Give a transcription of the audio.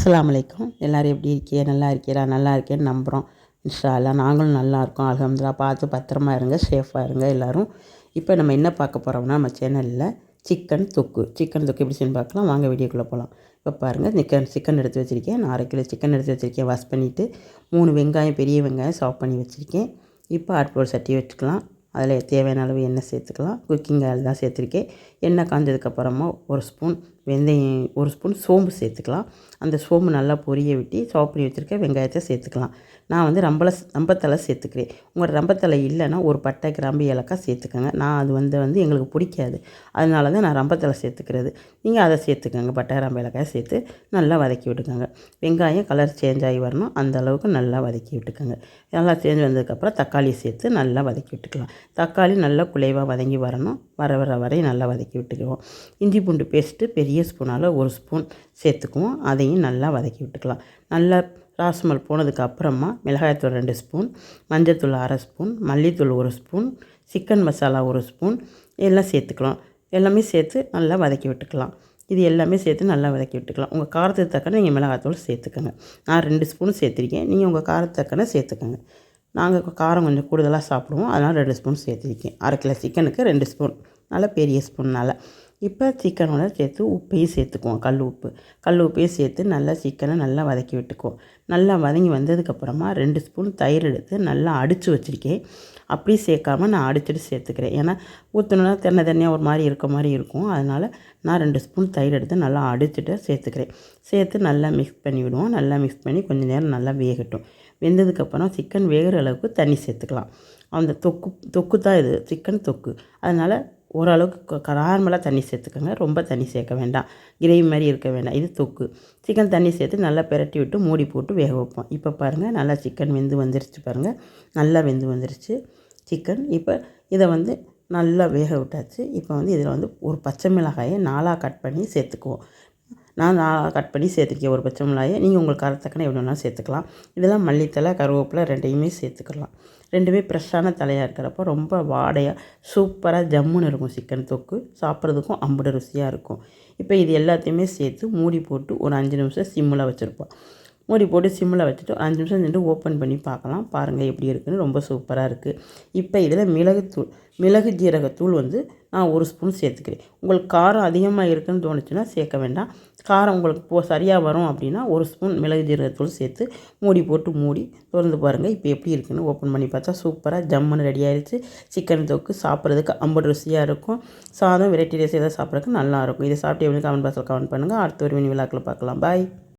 அஸ்ஸலாமு அலைக்கும். எல்லோரும் எப்படி இருக்கீங்க? நல்லா இருக்கீங்களா? நல்லா இருக்கேன்னு நம்புகிறோம். இன்ஷா அல்லாஹ் நாங்களும் நல்லா இருக்கோம். அல்ஹம்துலில்லாஹ். பார்த்து பத்திரமா இருங்க, சேஃபாக இருங்க எல்லோரும். இப்போ நம்ம என்ன பார்க்க போகிறோம்னா, நம்ம சேனலில் சிக்கன் தொக்கு எப்படி செய்யணும்னு பார்க்கலாம். வாங்க வீடியோக்குள்ளே போகலாம். இப்போ பாருங்கள், சிக்கன் எடுத்து வச்சுருக்கேன். நான் 1/2 கிலோ சிக்கன் எடுத்து வச்சுருக்கேன். வாஷ் பண்ணிவிட்டு 3 வெங்காயம், பெரிய வெங்காயம் சாப் பண்ணி வச்சுருக்கேன். இப்போ அடுப்பு ஒரு சட்டி வச்சுக்கலாம். அதில் தேவையான அளவு எண்ணெய் சேர்த்துக்கலாம். குக்கிங் ஆயில் தான் சேர்த்துருக்கேன். எண்ணெய் காஞ்சதுக்கப்புறமா 1 ஸ்பூன் வெந்தயம், 1 ஸ்பூன் சோம்பு சேர்த்துக்கலாம். அந்த சோம்பு நல்லா பொரிய விட்டு சாப் பண்ணி வச்சுருக்க வெங்காயத்தை சேர்த்துக்கலாம். நான் வந்து ரம்பத்தலை சேர்த்துக்கிறேன். உங்கள் ரம்பத்தலை இல்லைன்னா ஒரு பட்டை, கிராம்பு, ஏலக்காய் சேர்த்துக்கோங்க. நான் அது வந்து எங்களுக்கு பிடிக்காது, அதனால தான் நான் ரம்பத்தலை சேர்த்துக்கிறது. நீங்கள் அதை சேர்த்துக்கோங்க. பட்டை, கிராம்பு, ஏலக்காய் சேர்த்து நல்லா வதக்கி விட்டுக்கோங்க. வெங்காயம் கலர் சேஞ்ச் ஆகி வரணும், அந்த அளவுக்கு நல்லா வதக்கி விட்டுக்கோங்க. நல்லா சேஞ்ச் வந்ததுக்கப்புறம் தக்காளி சேர்த்து நல்லா வதக்கி விட்டுக்கலாம். தக்காளி நல்லா குலைவாக வதங்கி வரணும். வர வரையும் நல்லா வதக்கி விட்டுக்குவோம். இஞ்சி பூண்டு பேஸ்ட்டு பெரிய ஸ்பூனால் 1 ஸ்பூன் சேர்த்துக்குவோம். அதையும் நல்லா வதக்கி விட்டுக்கலாம். நல்லா ராஸ்மல் போனதுக்கப்புறமா மிளகாய்த்தூள் 2 ஸ்பூன், மஞ்சள்தூள் 1/2 ஸ்பூன், மல்லித்தூள் 1 ஸ்பூன், சிக்கன் மசாலா 1 ஸ்பூன் எல்லாம் சேர்த்துக்கலாம். எல்லாமே சேர்த்து நல்லா வதக்கி விட்டுக்கலாம். இது எல்லாமே சேர்த்து நல்லா வதக்கி விட்டுக்கலாம். உங்கள் காரத்துக்கு தக்கன நீங்கள் மிளகாய்த்தூள் சேர்த்துக்கோங்க. நான் 2 ஸ்பூன் சேர்த்துருக்கேன். நீங்கள் உங்கள் காரத்துக்கு தக்கன சேர்த்துக்கோங்க. நாங்கள் காரம் கொஞ்சம் கூடுதலாக சாப்பிடுவோம், அதனால் 2 ஸ்பூன் சேர்த்துருக்கேன். 1/2 கிலோ சிக்கனுக்கு 2 ஸ்பூன், நல்லா பெரிய ஸ்பூன்னால். இப்போ சிக்கனோட சேர்த்து உப்பையும் சேர்த்துக்குவோம். கல் உப்பையும் சேர்த்து நல்லா சிக்கனை நல்லா வதக்கி விட்டுக்குவோம். நல்லா வதங்கி வந்ததுக்கப்புறமா 2 ஸ்பூன் தயிர் எடுத்து நல்லா அடித்து வச்சுருக்கேன். அப்படி சேர்க்காமல் நான் அடிச்சுட்டு சேர்த்துக்கிறேன். ஏன்னா ஊற்றணுன்னா தண்ணியாக ஒரு மாதிரி இருக்க மாதிரி இருக்கும். அதனால் நான் 2 ஸ்பூன் தயிர் எடுத்து நல்லா அடிச்சுட்டு சேர்த்துக்கிறேன். சேர்த்து நல்லா மிக்ஸ் பண்ணி விடுவோம். நல்லா மிக்ஸ் பண்ணி கொஞ்சம் நேரம் நல்லா வேகட்டும். வெந்ததுக்கப்புறம் சிக்கன் வேகிற அளவுக்கு தண்ணி சேர்த்துக்கலாம். அந்த தொக்கு தான் இது, சிக்கன் தொக்கு. அதனால் ஓரளவுக்கு நார்மலாக தண்ணி சேர்த்துக்கோங்க. ரொம்ப தண்ணி சேர்க்க வேண்டாம், கிரேவி மாதிரி இருக்க வேண்டாம். இது தொக்கு. சிக்கன் தண்ணி சேர்த்து நல்லா பிரட்டி விட்டு மூடி போட்டு வேக வைப்போம். இப்போ பாருங்கள், நல்லா சிக்கன் வெந்து வந்துருச்சு பாருங்கள். நல்லா வெந்து வந்துருச்சு சிக்கன். இப்போ இதை வந்து நல்லா வேக விட்டாச்சு. இப்போ இதில் ஒரு பச்சை மிளகாயை 4ஆக கட் பண்ணி சேர்த்துக்குவோம். நான் 4ஆக கட் பண்ணி சேர்த்துருக்கேன் ஒரு பச்சை மிளகாயை. நீங்கள் உங்களுக்கு காரத்தக்கன எவ்வளோ வேணாலும் சேர்த்துக்கலாம். இதெல்லாம் மல்லித்தலை, கருவேப்பிலை 2யுமே சேர்த்துக்கலாம். 2மே ஃப்ரெஷ்ஷான தலையாக இருக்கிறப்போ ரொம்ப வாடையாக சூப்பராக ஜம்முன்னு இருக்கும். சிக்கன் தொக்கு சாப்பிட்றதுக்கும் அம்புட ருசியாக இருக்கும். இப்போ இது எல்லாத்தையுமே சேர்த்து மூடி போட்டு ஒரு 5 நிமிஷம் சிம்மில் வச்சுருப்போம். மூடி போட்டு சிம்மில் வச்சுட்டு 5 நிமிஷம் நின்று ஓப்பன் பண்ணி பார்க்கலாம். பாருங்கள் எப்படி இருக்குதுன்னு. ரொம்ப சூப்பராக இருக்குது. இப்போ இதில் மிளகு ஜீரகத்தூள் நான் 1 ஸ்பூன் சேர்த்துக்கிறேன். உங்களுக்கு காரம் அதிகமாக இருக்குதுன்னு தோணுச்சுன்னா சேர்க்க வேண்டாம். காரம் உங்களுக்கு சரியாக வரும் அப்படின்னா 1 ஸ்பூன் மிளகு ஜீரகத்தூள் சேர்த்து மூடி போட்டு திறந்து பாருங்கள். இப்போ எப்படி இருக்குதுன்னு ஓப்பன் பண்ணி பார்த்தா சூப்பராக ஜம்முன்னு ரெடி ஆகிடுச்சு. சிக்கன் தொக்கு சாப்பிட்றதுக்கு அம்பது ருசியாக இருக்கும். சாதம் வெரைட்டி ரைஸ் எதாவது சாப்பிட்றதுக்கு நல்லாயிருக்கும். இதை சாப்பிட்டு எப்படி கமெண்ட் பாக்ஸில் கமெண்ட் பண்ணுங்கள். அடுத்த ஒரு மினி விழாக்களை பார்க்கலாம். பாய்.